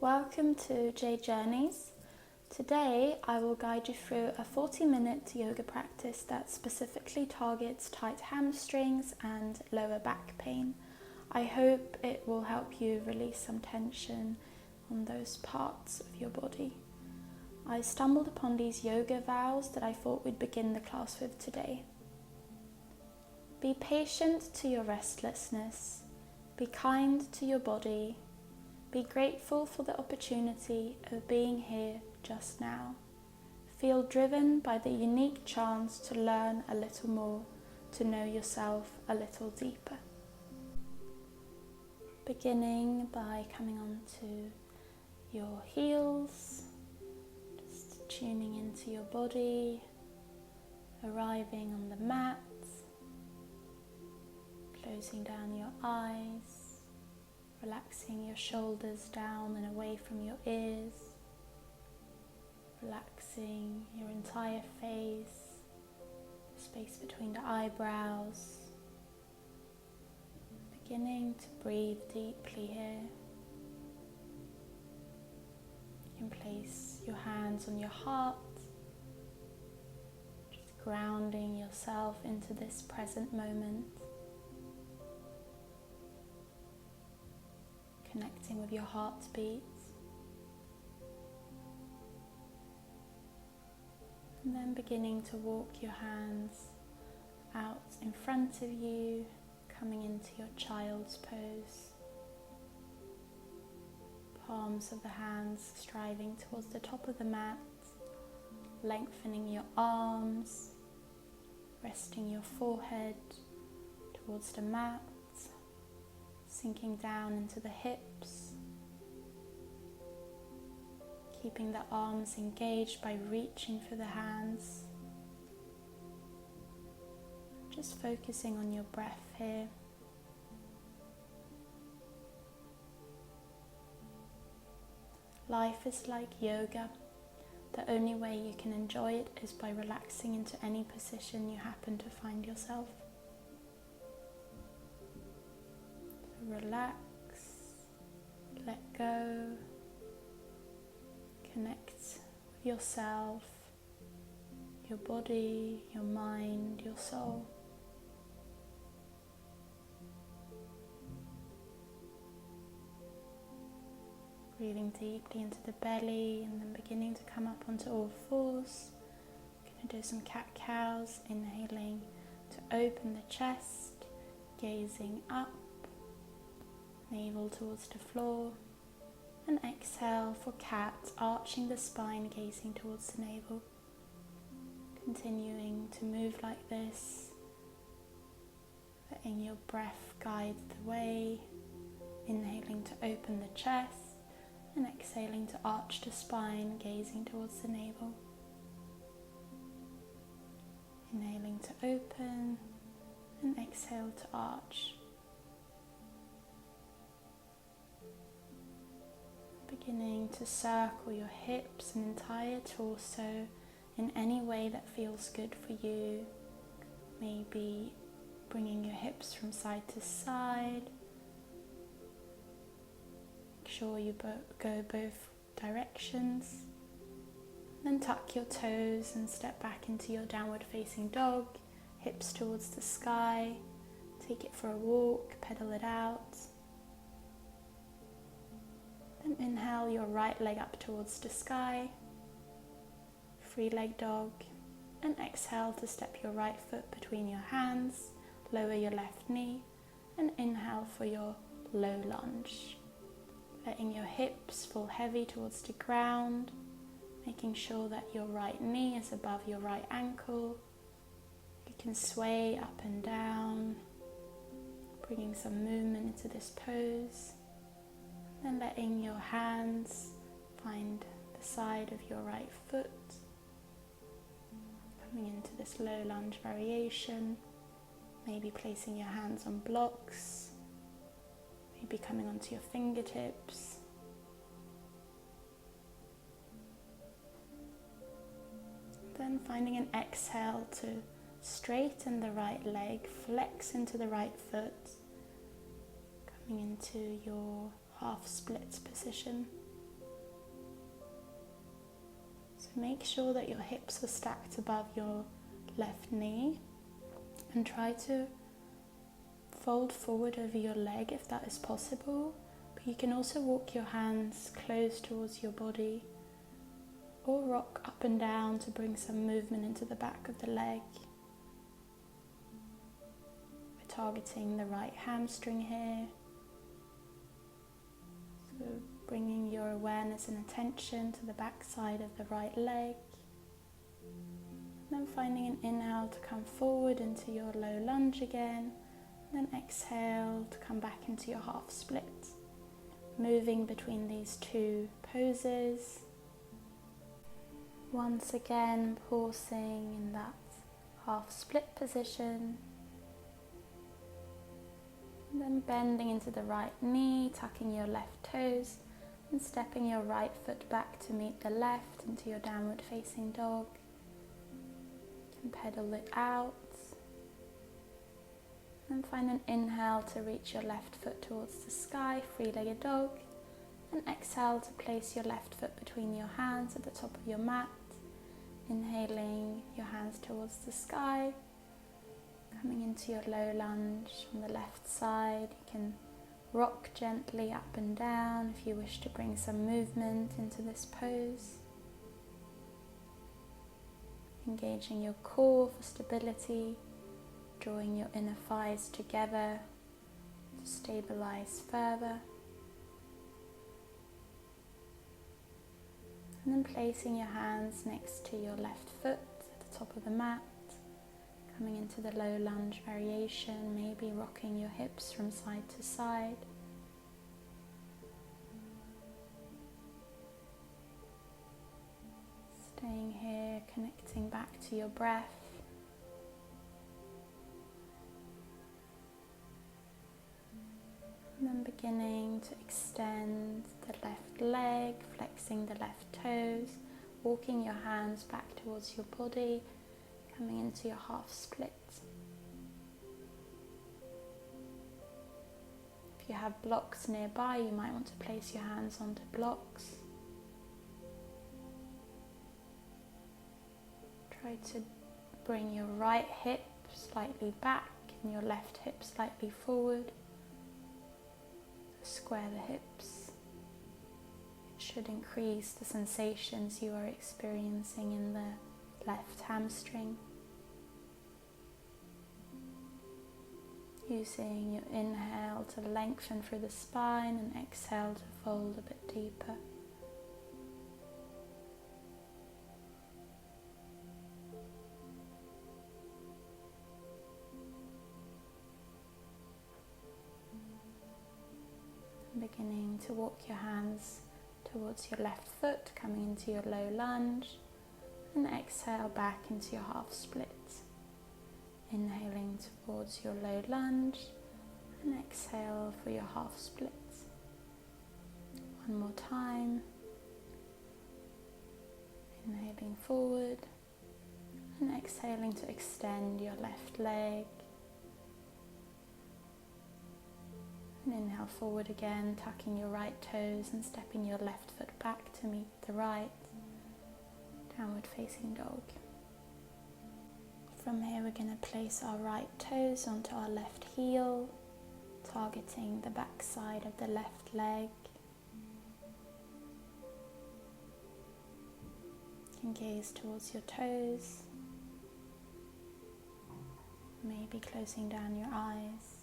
Welcome to J Journeys. Today I will guide you through a 40-minute yoga practice that specifically targets tight hamstrings and lower back pain. I hope it will help you release some tension on those parts of your body. I stumbled upon these yoga vows that I thought we'd begin the class with today. Be patient to your restlessness. Be kind to your body. Be grateful for the opportunity of being here just now. Feel driven by the unique chance to learn a little more, to know yourself a little deeper. Beginning by coming onto your heels, just tuning into your body, arriving on the mat, closing down your eyes, relaxing your shoulders down and away from your ears, relaxing your entire face, space between the eyebrows, beginning to breathe deeply here. You can place your hands on your heart, just grounding yourself into this present moment. Connecting with your heartbeat, and then beginning to walk your hands out in front of you, coming into your child's pose. Palms of the hands striving towards the top of the mat, lengthening your arms, resting your forehead towards the mat, sinking down into the hips, keeping the arms engaged by reaching for the hands, just focusing on your breath here. Life is like yoga. The only way you can enjoy it is by relaxing into any position you happen to find yourself. Relax, let go, connect with yourself, your body, your mind, your soul. Breathing deeply into the belly and then beginning to come up onto all fours. We're going to do some cat-cows, inhaling to open the chest, gazing up, navel towards the floor, and exhale for cat, arching the spine, gazing towards the navel. Continuing to move like this, letting your breath guide the way, inhaling to open the chest, and exhaling to arch the spine, gazing towards the navel. Inhaling to open, and exhale to arch. Beginning to circle your hips and entire torso in any way that feels good for you. Maybe bringing your hips from side to side. Make sure you go both directions. Then tuck your toes and step back into your downward facing dog. Hips towards the sky. Take it for a walk, pedal it out. Then inhale your right leg up towards the sky, free leg dog, and exhale to step your right foot between your hands, lower your left knee, and inhale for your low lunge. Letting your hips fall heavy towards the ground, making sure that your right knee is above your right ankle. You can sway up and down, bringing some movement into this pose. Then letting your hands find the side of your right foot. Coming into this low lunge variation. Maybe placing your hands on blocks. Maybe coming onto your fingertips. Then finding an exhale to straighten the right leg, flex into the right foot. Coming into your half split position. So make sure that your hips are stacked above your left knee and try to fold forward over your leg if that is possible. But you can also walk your hands close towards your body or rock up and down to bring some movement into the back of the leg. We're targeting the right hamstring here. So bringing your awareness and attention to the back side of the right leg. Then finding an inhale to come forward into your low lunge again. Then exhale to come back into your half split. Moving between these two poses. Once again, pausing in that half split position. And then bending into the right knee, tucking your left toes and stepping your right foot back to meet the left into your downward facing dog. You can pedal it out. And find an inhale to reach your left foot towards the sky, three-legged dog. And exhale to place your left foot between your hands at the top of your mat. Inhaling your hands towards the sky. Coming into your low lunge on the left side. You can rock gently up and down if you wish to bring some movement into this pose. Engaging your core for stability. Drawing your inner thighs together to stabilize further. And then placing your hands next to your left foot at the top of the mat. Coming into the low lunge variation, maybe rocking your hips from side to side. Staying here, connecting back to your breath. And then beginning to extend the left leg, flexing the left toes, walking your hands back towards your body, coming into your half split. If you have blocks nearby, you might want to place your hands onto blocks. Try to bring your right hip slightly back and your left hip slightly forward. Square the hips. It should increase the sensations you are experiencing in the left hamstring. Using your inhale to lengthen through the spine and exhale to fold a bit deeper. Beginning to walk your hands towards your left foot, coming into your low lunge, and exhale back into your half split. Inhaling towards your low lunge, and exhale for your half split. One more time. Inhaling forward, and exhaling to extend your left leg. And inhale forward again, tucking your right toes and stepping your left foot back to meet the right. Downward facing dog. From here we're going to place our right toes onto our left heel, targeting the back side of the left leg. You can gaze towards your toes, maybe closing down your eyes.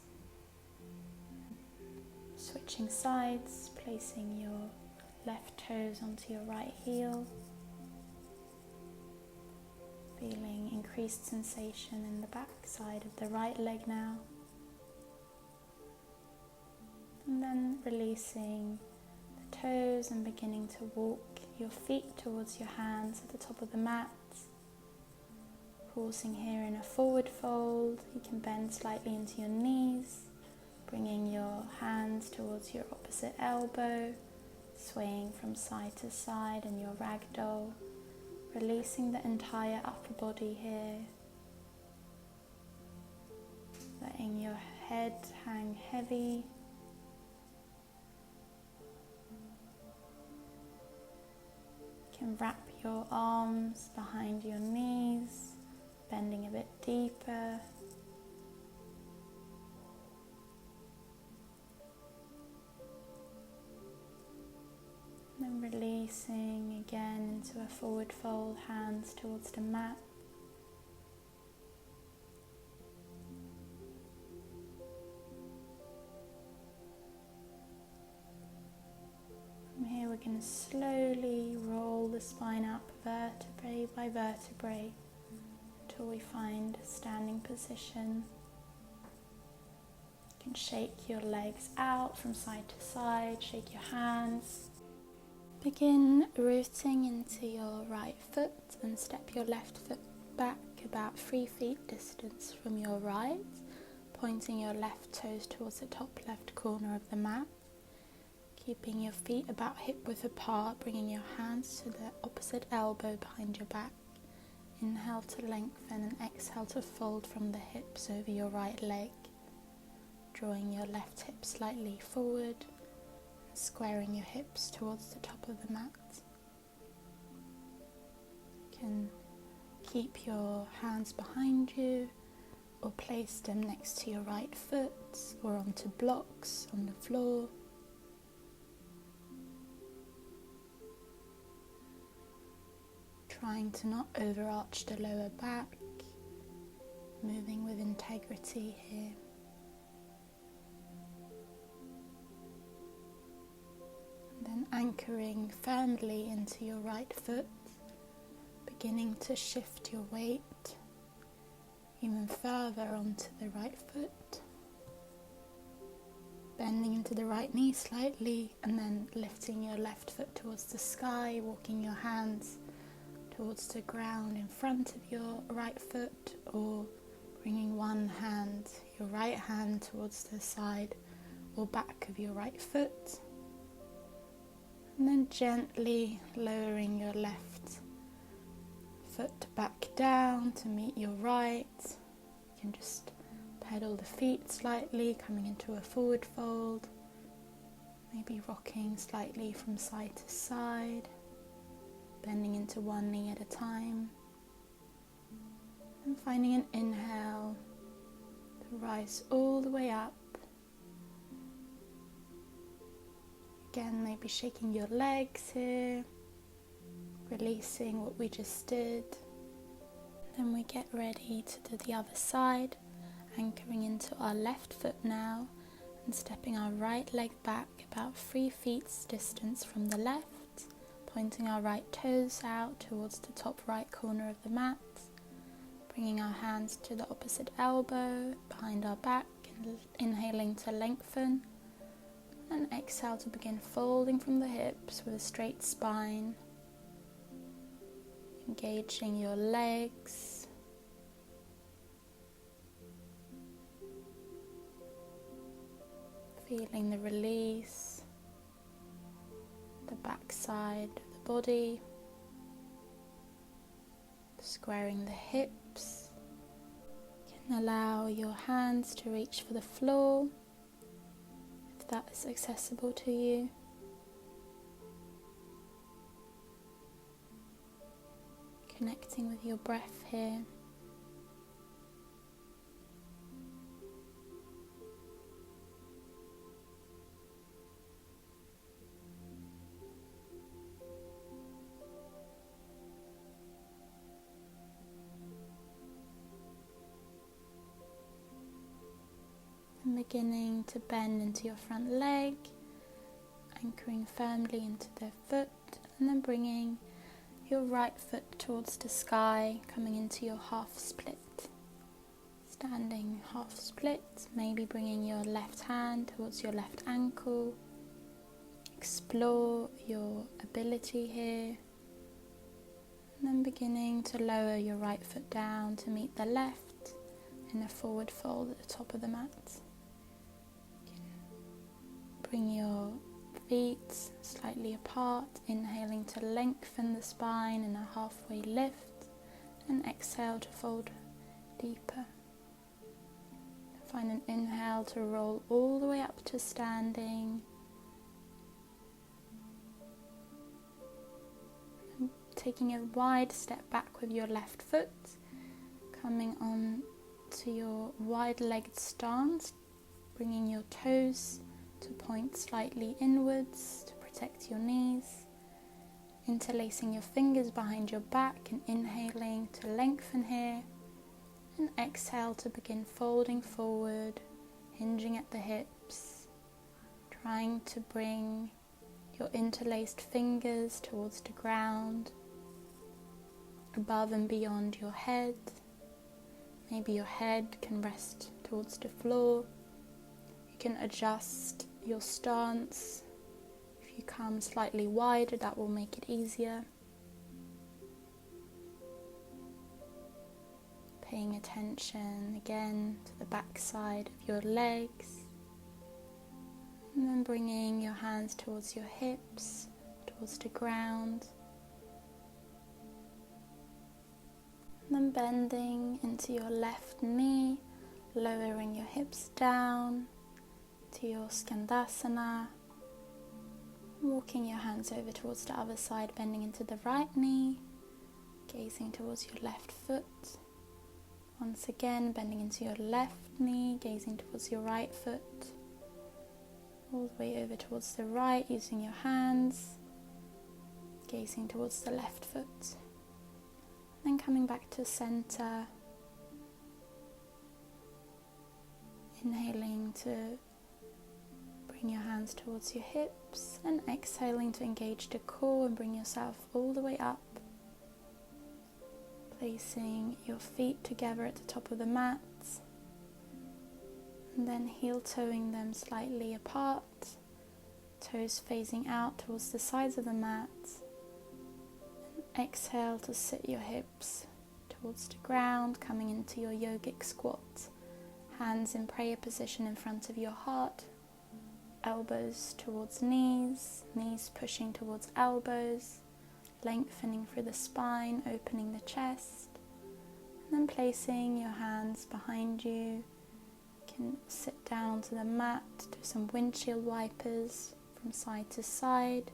Switching sides, placing your left toes onto your right heel. Feeling increased sensation in the back side of the right leg now. And then releasing the toes and beginning to walk your feet towards your hands at the top of the mat. Pausing here in a forward fold. You can bend slightly into your knees. Bringing your hands towards your opposite elbow, swaying from side to side in your ragdoll, releasing the entire upper body here, letting your head hang heavy, you can wrap your arms behind your knees, bending a bit deeper. And then releasing again into a forward fold, hands towards the mat. From here we're going to slowly roll the spine up vertebrae by vertebrae until we find a standing position. You can shake your legs out from side to side, shake your hands. Begin rooting into your right foot and step your left foot back about 3 feet distance from your right, pointing your left toes towards the top left corner of the mat. Keeping your feet about hip width apart, bringing your hands to the opposite elbow behind your back. Inhale to lengthen and exhale to fold from the hips over your right leg. Drawing your left hip slightly forward and squaring your hips towards the top of the mat. You can keep your hands behind you or place them next to your right foot or onto blocks on the floor. Trying to not overarch the lower back, moving with integrity here. And then anchoring firmly into your right foot, beginning to shift your weight even further onto the right foot. Bending into the right knee slightly and then lifting your left foot towards the sky, walking your hands towards the ground in front of your right foot, or bringing one hand, your right hand, towards the side or back of your right foot, and then gently lowering your left foot back down to meet your right. You can just pedal the feet slightly, coming into a forward fold, maybe rocking slightly from side to side, bending into one knee at a time, and finding an inhale to rise all the way up. Again, maybe shaking your legs here, releasing what we just did. Then we get ready to do the other side, anchoring into our left foot now and stepping our right leg back about 3 feet distance from the left, pointing our right toes out towards the top right corner of the mat, bringing our hands to the opposite elbow behind our back, and inhaling to lengthen, and exhale to begin folding from the hips with a straight spine, engaging your legs, feeling the release, the back side of the body, squaring the hips. You can allow your hands to reach for the floor if that is accessible to you. Connecting with your breath here. And beginning to bend into your front leg, anchoring firmly into the foot, and then bringing your right foot towards the sky, coming into your half split. Standing half split, maybe bringing your left hand towards your left ankle. Explore your ability here. And then beginning to lower your right foot down to meet the left in a forward fold at the top of the mat. Bring your feet slightly apart, inhaling to lengthen the spine in a halfway lift, and exhale to fold deeper. Find an inhale to roll all the way up to standing, taking a wide step back with your left foot, coming on to your wide-legged stance, bringing your toes to point slightly inwards to protect your knees, interlacing your fingers behind your back and inhaling to lengthen here, and exhale to begin folding forward, hinging at the hips, trying to bring your interlaced fingers towards the ground, above and beyond your head. Maybe your head can rest towards the floor. You can adjust your stance. If you come slightly wider, that will make it easier. Paying attention again to the back side of your legs. And then bringing your hands towards your hips, towards the ground. And then bending into your left knee, lowering your hips down to your Skandasana. Walking your hands over towards the other side, bending into the right knee, gazing towards your left foot. Once again, bending into your left knee, gazing towards your right foot. All the way over towards the right, using your hands, gazing towards the left foot. Then coming back to center, inhaling to bring your hands towards your hips and exhaling to engage the core and bring yourself all the way up. Placing your feet together at the top of the mat and then heel toeing them slightly apart, toes facing out towards the sides of the mat. And exhale to sit your hips towards the ground, coming into your yogic squat. Hands in prayer position in front of your heart, elbows towards knees, knees pushing towards elbows, lengthening through the spine, opening the chest, and then placing your hands behind you. You can sit down onto the mat, do some windshield wipers from side to side,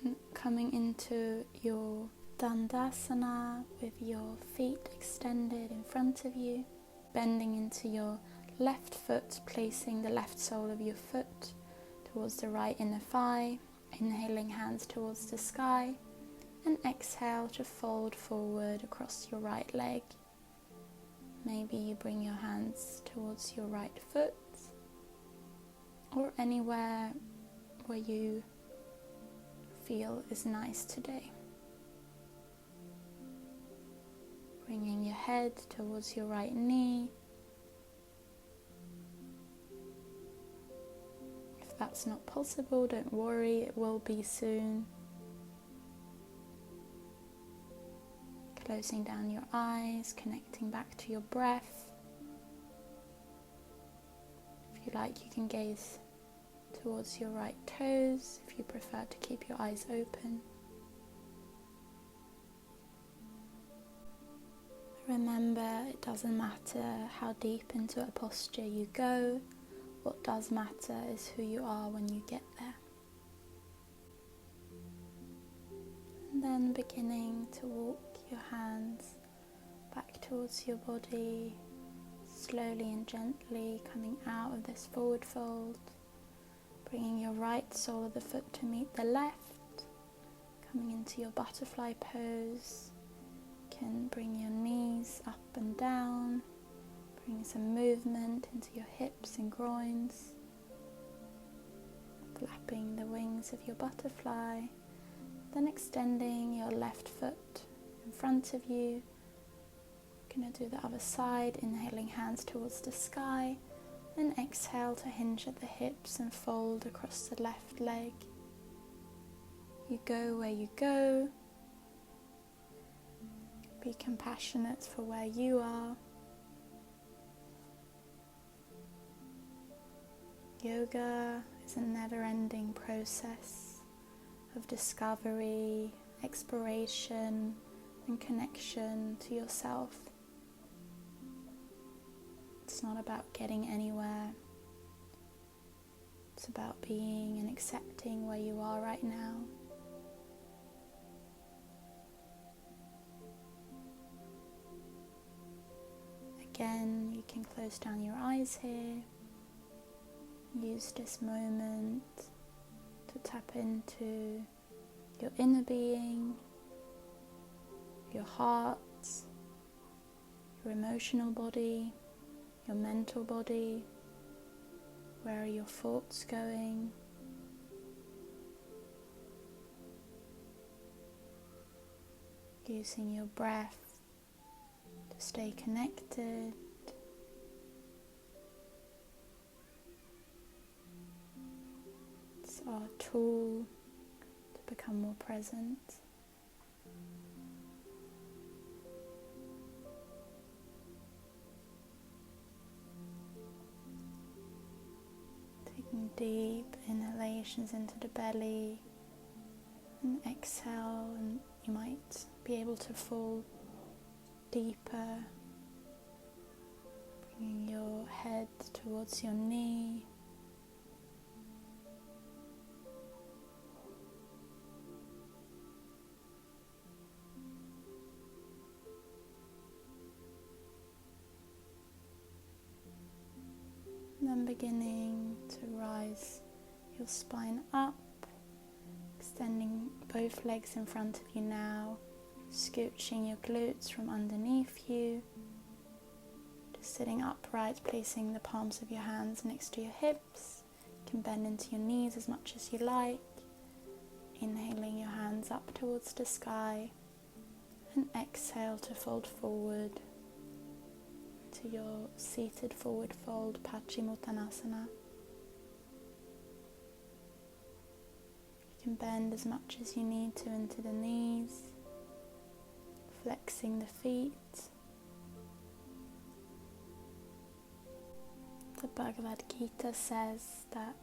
then coming into your Dandasana with your feet extended in front of you, bending into your left foot, placing the left sole of your foot towards the right inner thigh, inhaling hands towards the sky, and exhale to fold forward across your right leg. Maybe you bring your hands towards your right foot or anywhere where you feel is nice today. Bringing your head towards your right knee. If that's not possible, don't worry, it will be soon. Closing down your eyes, connecting back to your breath. If you like, you can gaze towards your right toes if you prefer to keep your eyes open. Remember, it doesn't matter how deep into a posture you go. What does matter is who you are when you get there. And then beginning to walk your hands back towards your body, slowly and gently coming out of this forward fold, bringing your right sole of the foot to meet the left, coming into your butterfly pose. You can bring your knees up and down, bring some movement into your hips and groins, flapping the wings of your butterfly, then extending your left foot in front of you. You're going to do the other side, inhaling hands towards the sky, then exhale to hinge at the hips and fold across the left leg. You go where you go. Be compassionate for where you are. Yoga is a never-ending process of discovery, exploration, and connection to yourself. It's not about getting anywhere. It's about being and accepting where you are right now. again, you can close down your eyes here. Use this moment to tap into your inner being, your heart, your emotional body, your mental body. Where are your thoughts going? Using your breath to stay connected. It's our tool to become more present. Taking deep inhalations into the belly and exhale, and you might be able to fall deeper, bringing your head towards your knee. And then beginning to rise your spine up, extending both legs in front of you now, scooching your glutes from underneath you, just sitting upright, placing the palms of your hands next to your hips. You can bend into your knees as much as you like, inhaling your hands up towards the sky, and exhale to fold forward to your seated forward fold, Paschimottanasana. You can bend as much as you need to into the knees, flexing the feet. The Bhagavad Gita says that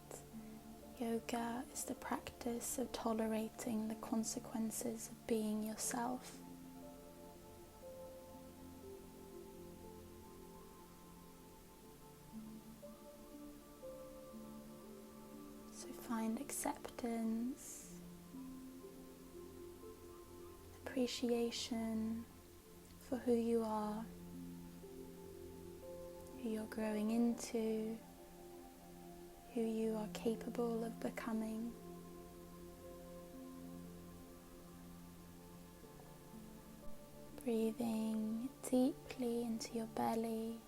yoga is the practice of tolerating the consequences of being yourself. So find acceptance, appreciation for who you are, who you're growing into, who you are capable of becoming. Breathing deeply into your belly,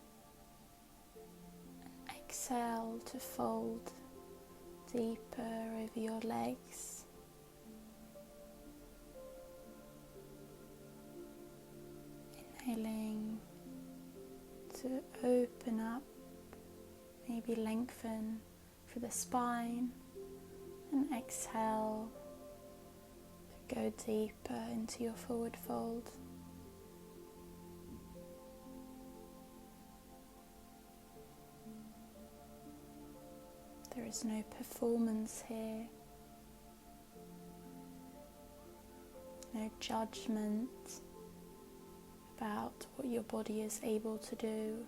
and exhale to fold deeper over your legs. Inhaling to open up, maybe lengthen for the spine, and exhale to go deeper into your forward fold. There is no performance here, no judgment about what your body is able to do.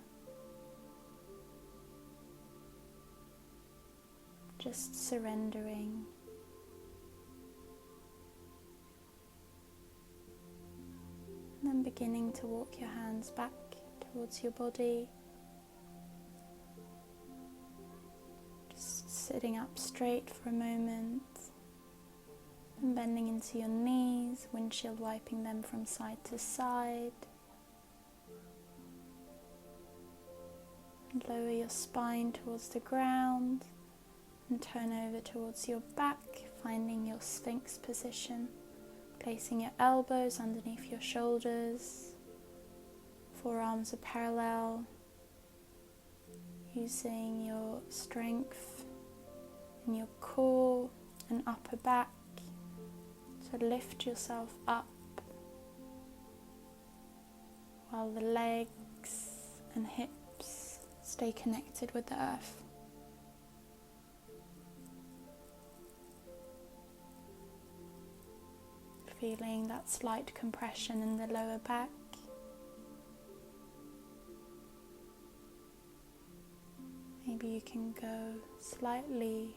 Just surrendering. And then beginning to walk your hands back towards your body. Just sitting up straight for a moment. And bending into your knees, windshield wiping them from side to side. And lower your spine towards the ground and turn over towards your back, finding your Sphinx position, placing your elbows underneath your shoulders, forearms are parallel, using your strength in your core and upper back to lift yourself up, while the legs and hips stay connected with the earth. Feeling that slight compression in the lower back. Maybe you can go slightly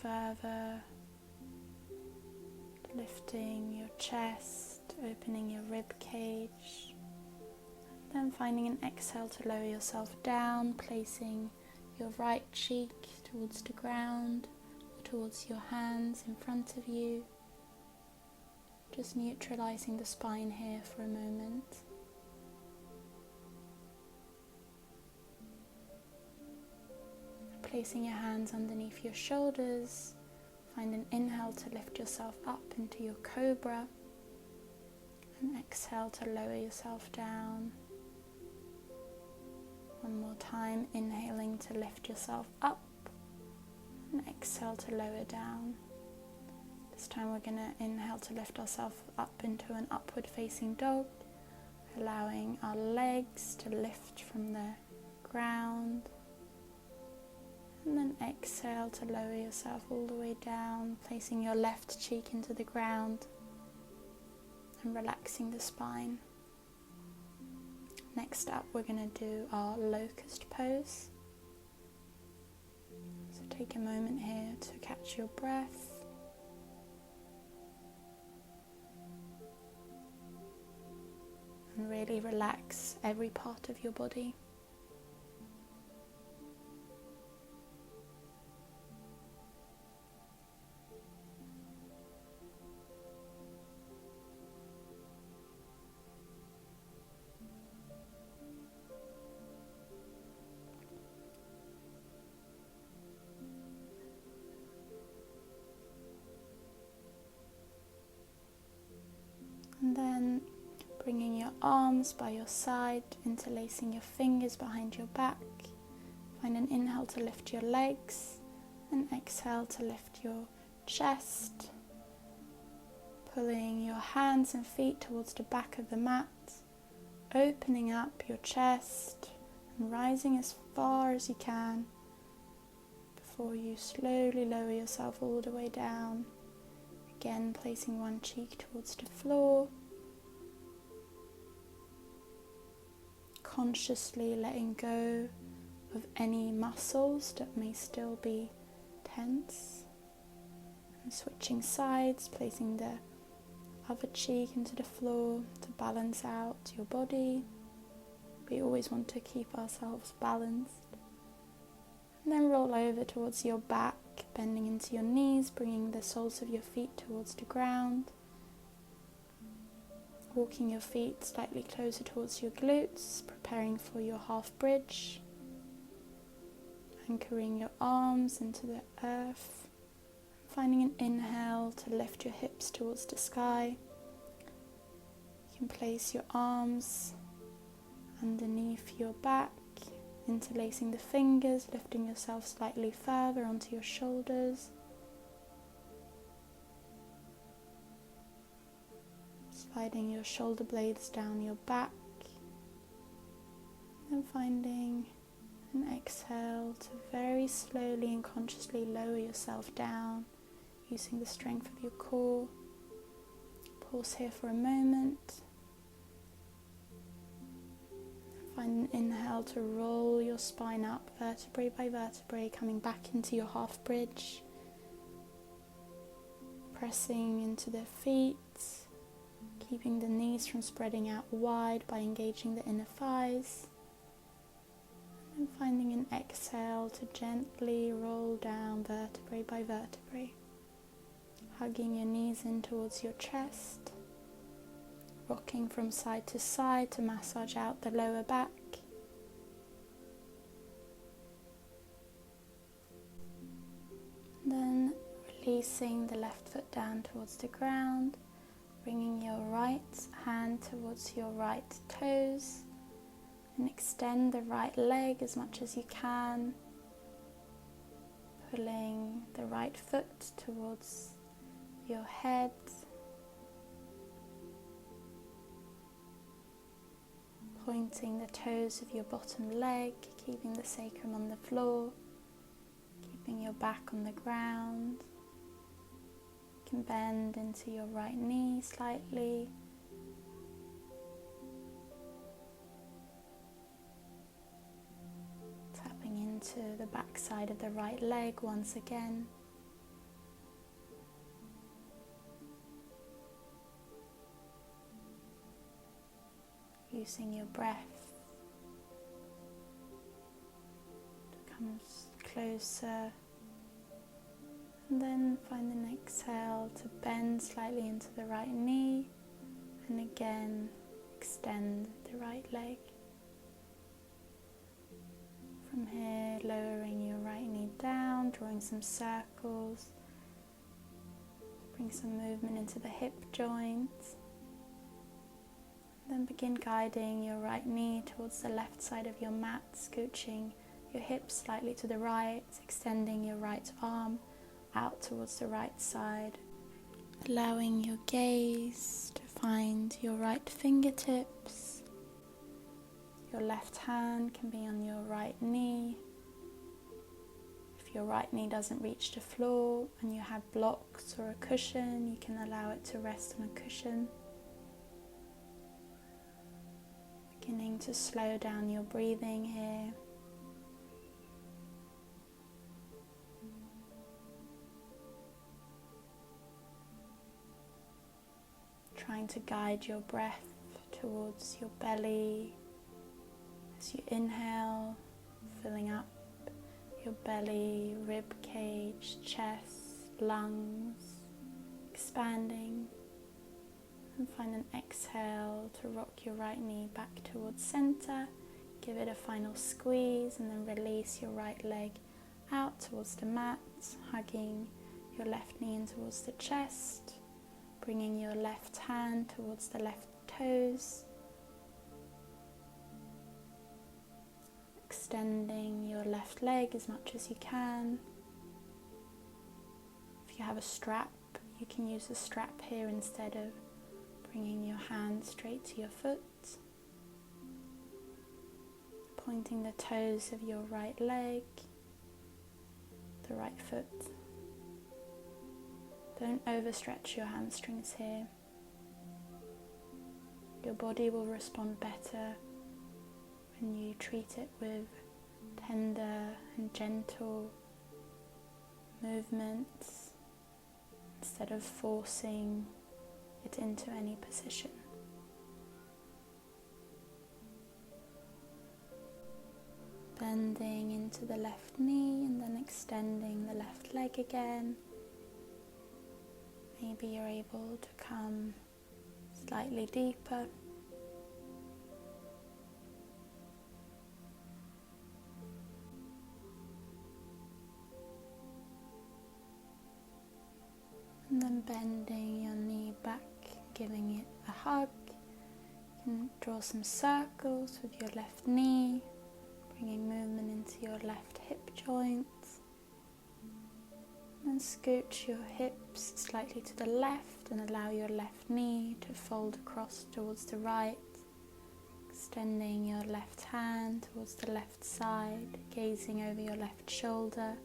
further, lifting your chest, opening your rib cage, Then finding an exhale to lower yourself down, placing your right cheek towards the ground or towards your hands in front of you. Just neutralizing the spine here for a moment. Placing your hands underneath your shoulders, find an inhale to lift yourself up into your cobra, and exhale to lower yourself down. One more time, inhaling to lift yourself up, and exhale to lower down. This time we're going to inhale to lift ourselves up into an upward facing dog, allowing our legs to lift from the ground. And then exhale to lower yourself all the way down, placing your left cheek into the ground and relaxing the spine. Next up, we're going to do our locust pose. So take a moment here to catch your breath. And really relax every part of your body. And then bringing your arms by your side, interlacing your fingers behind your back. Find an inhale to lift your legs, and exhale to lift your chest. Pulling your hands and feet towards the back of the mat, opening up your chest and rising as far as you can before you slowly lower yourself all the way down. Again, placing one cheek towards the floor, consciously letting go of any muscles that may still be tense, and switching sides, placing the other cheek into the floor to balance out your body. We always want to keep ourselves balanced. And then roll over towards your back, bending into your knees, bringing the soles of your feet towards the ground. Walking your feet slightly closer towards your glutes, preparing for your half bridge. Anchoring your arms into the earth. Finding an inhale to lift your hips towards the sky. You can place your arms underneath your back, interlacing the fingers, lifting yourself slightly further onto your shoulders. Sliding your shoulder blades down your back. And finding an exhale to very slowly and consciously lower yourself down, using the strength of your core. Pause here for a moment. Find an inhale to roll your spine up, vertebrae by vertebrae, coming back into your half bridge. Pressing into the feet, keeping the knees from spreading out wide by engaging the inner thighs. And finding an exhale to gently roll down vertebrae by vertebrae. Hugging your knees in towards your chest. Rocking from side to side to massage out the lower back. Then releasing the left foot down towards the ground, bringing your right hand towards your right toes, and extend the right leg as much as you can, pulling the right foot towards your head. Pointing the toes of your bottom leg, keeping the sacrum on the floor, keeping your back on the ground. You can bend into your right knee slightly. Tapping into the back side of the right leg once again. Using your breath comes closer. And then find an exhale to bend slightly into the right knee, and again extend the right leg. From here, lowering your right knee down, drawing some circles. Bring some movement into the hip joints. Then begin guiding your right knee towards the left side of your mat, scooching your hips slightly to the right, extending your right arm out towards the right side. Allowing your gaze to find your right fingertips. Your left hand can be on your right knee. If your right knee doesn't reach the floor and you have blocks or a cushion, you can allow it to rest on a cushion. Beginning to slow down your breathing here. Trying to guide your breath towards your belly as you inhale, filling up your belly, rib cage, chest, lungs, expanding. And find an exhale to rock your right knee back towards center. Give it a final squeeze and then release your right leg out towards the mat, hugging your left knee in towards the chest. Bringing your left hand towards the left toes. Extending your left leg as much as you can. If you have a strap, you can use a strap here instead of bringing your hand straight to your foot. Pointing the toes of your right leg, the right foot. Don't overstretch your hamstrings here. Your body will respond better when you treat it with tender and gentle movements instead of forcing it into any position. Bending into the left knee and then extending the left leg again. Maybe you're able to come slightly deeper. And then bending your knee back, giving it a hug. You can draw some circles with your left knee, bringing movement into your left hip joints. And scooch your hips slightly to the left and allow your left knee to fold across towards the right, extending your left hand towards the left side, gazing over your left shoulder,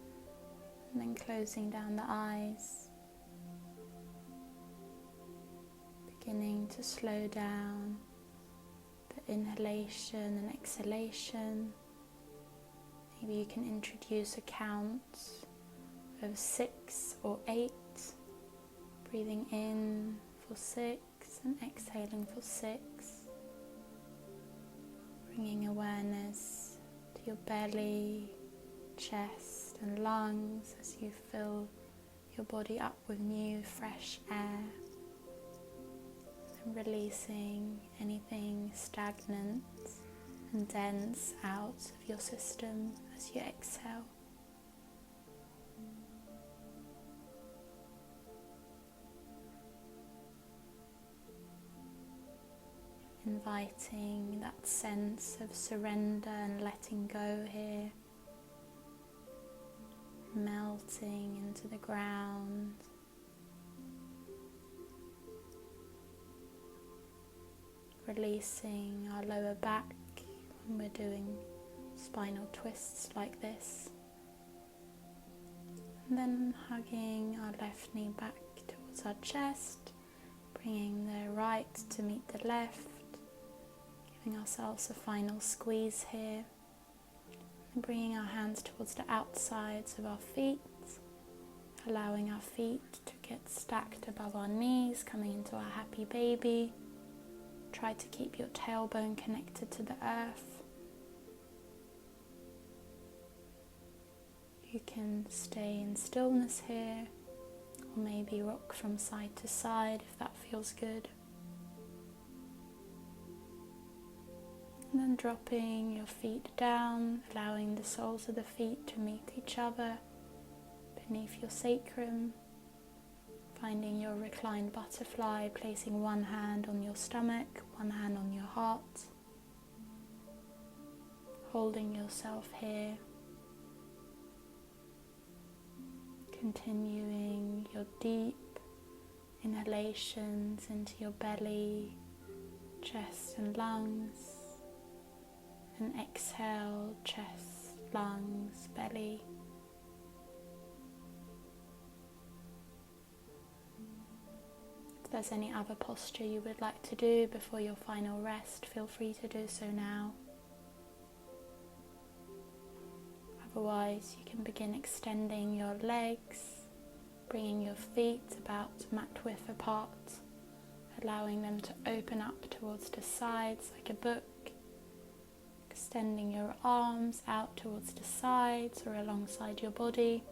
and then closing down the eyes. Beginning to slow down the inhalation and exhalation. Maybe you can introduce a count of 6 or 8, breathing in for 6 and exhaling for 6, bringing awareness to your belly, chest and lungs as you fill your body up with new fresh air, and releasing anything stagnant and dense out of your system as you exhale. Inviting that sense of surrender and letting go here, melting into the ground, releasing our lower back when we're doing spinal twists like this, and then hugging our left knee back towards our chest, bringing the right to meet the left, giving ourselves a final squeeze here, and bringing our hands towards the outsides of our feet, allowing our feet to get stacked above our knees, coming into our happy baby. Try to keep your tailbone connected to the earth. You can stay in stillness here, or maybe rock from side to side if that feels good. And then dropping your feet down, allowing the soles of the feet to meet each other beneath your sacrum. Finding your reclined butterfly, placing one hand on your stomach, one hand on your heart. Holding yourself here. Continuing your deep inhalations into your belly, chest and lungs. And exhale, chest, lungs, belly. If there's any other posture you would like to do before your final rest, feel free to do so now. Otherwise, you can begin extending your legs, bringing your feet about mat width apart, allowing them to open up towards the sides like a book. Extending your arms out towards the sides or alongside your body.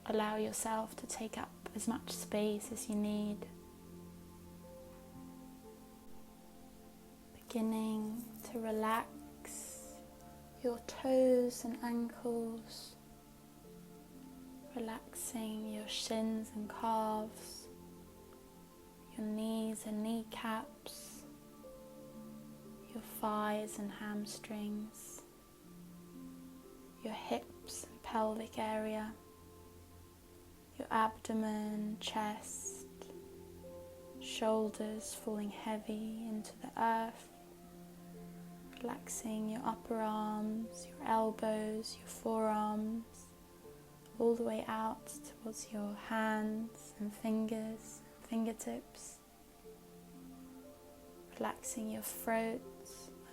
Allow yourself to take up as much space as you need. Beginning to relax your toes and ankles. Relaxing your shins and calves. Your knees and kneecaps. Your thighs and hamstrings, your hips and pelvic area, your abdomen, chest, shoulders falling heavy into the earth, relaxing your upper arms, your elbows, your forearms, all the way out towards your hands and fingers, fingertips, relaxing your throat,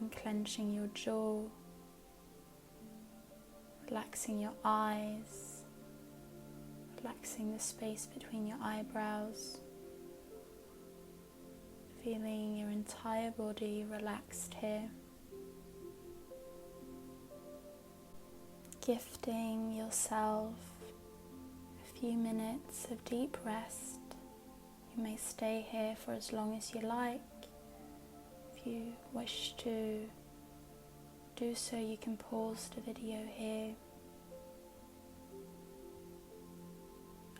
unclenching your jaw, relaxing your eyes, relaxing the space between your eyebrows, feeling your entire body relaxed here. Gifting yourself a few minutes of deep rest. You may stay here for as long as you like. If you wish to do so, you can pause the video here,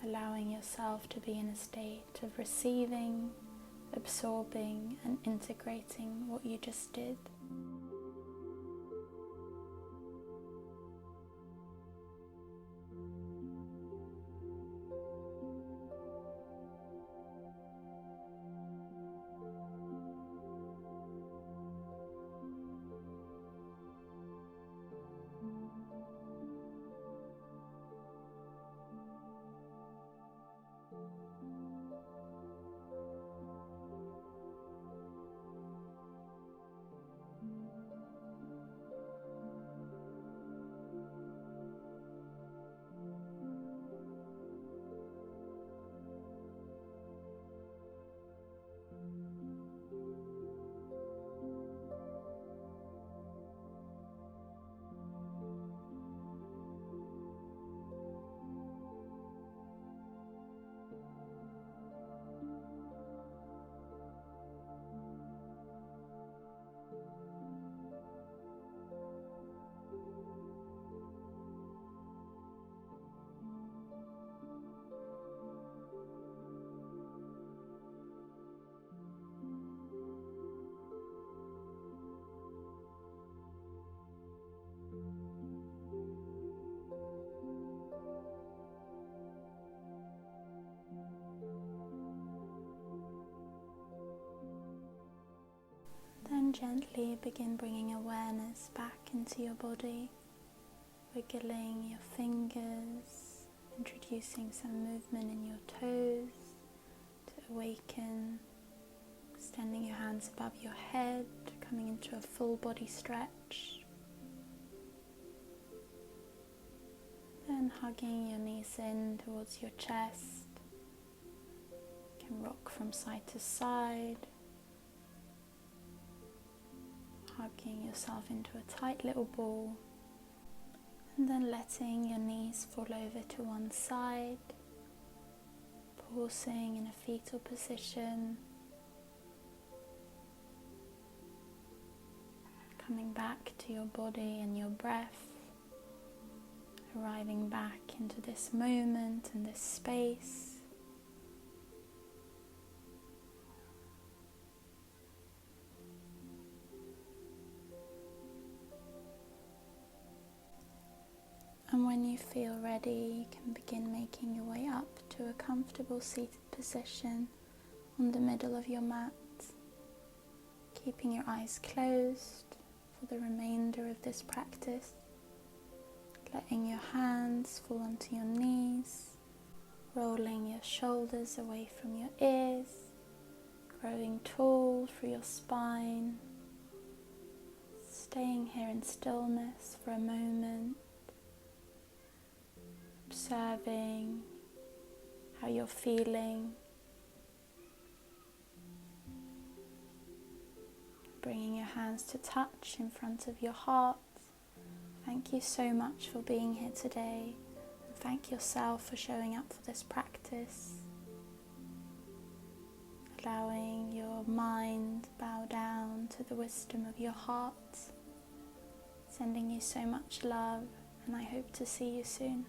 allowing yourself to be in a state of receiving, absorbing and integrating what you just did. Then gently begin bringing awareness back into your body, wiggling your fingers, introducing some movement in your toes to awaken, extending your hands above your head, coming into a full body stretch. Then hugging your knees in towards your chest. You can rock from side to side, hugging yourself into a tight little ball. And then letting your knees fall over to one side, pausing in a fetal position, coming back to your body and your breath, arriving back into this moment and this space. And when you feel ready, you can begin making your way up to a comfortable seated position on the middle of your mat, keeping your eyes closed for the remainder of this practice, letting your hands fall onto your knees, rolling your shoulders away from your ears, growing tall through your spine, staying here in stillness for a moment, observing how you're feeling, bringing your hands to touch in front of your heart. Thank you so much for being here today, and thank yourself for showing up for this practice. Allowing your mind bow down to the wisdom of your heart, sending you so much love, and I hope to see you soon.